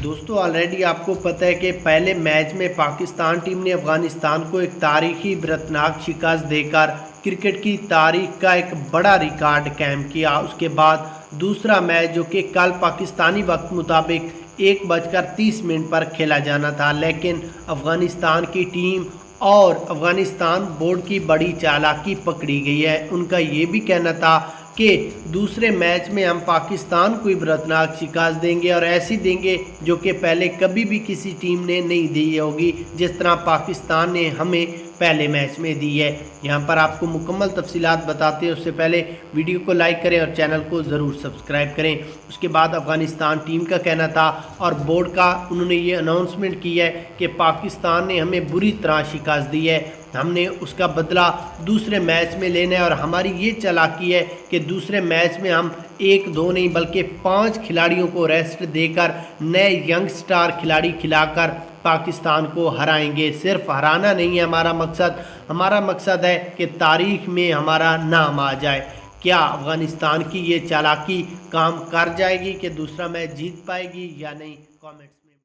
दोस्तों ऑलरेडी आपको पता है कि पहले मैच में पाकिस्तान टीम ने अफ़गानिस्तान को एक तारीखी बरतनाक शिकस्त देकर क्रिकेट की तारीख का एक बड़ा रिकॉर्ड कायम किया। उसके बाद दूसरा मैच जो कि कल पाकिस्तानी वक्त मुताबिक 1:30 पर खेला जाना था, लेकिन अफ़गानिस्तान की टीम और अफ़गानिस्तान बोर्ड की बड़ी चालाकी पकड़ी गई है। उनका ये भी कहना था कि दूसरे मैच में हम पाकिस्तान को इबरतनाक शिकस्त देंगे और ऐसी देंगे जो कि पहले कभी भी किसी टीम ने नहीं दी होगी, जिस तरह पाकिस्तान ने हमें पहले मैच में दी है। यहाँ पर आपको मुकम्मल तफसीलात बताते हैं, उससे पहले वीडियो को लाइक करें और चैनल को ज़रूर सब्सक्राइब करें। उसके बाद अफ़गानिस्तान टीम का कहना था और बोर्ड का उन्होंने ये अनाउंसमेंट की है कि पाकिस्तान ने हमें बुरी तरह शिकस्त दी है, हमने उसका बदला दूसरे मैच में लेना है और हमारी ये चालाकी है कि दूसरे मैच में हम 1-2 नहीं बल्कि 5 खिलाड़ियों को रेस्ट देकर नए यंग स्टार खिलाड़ी खिलाकर पाकिस्तान को हराएंगे। सिर्फ हराना नहीं है हमारा मकसद है कि तारीख में हमारा नाम आ जाए। क्या अफ़गानिस्तान की ये चालाकी काम कर जाएगी कि दूसरा मैच जीत पाएगी या नहीं? कमेंट्स में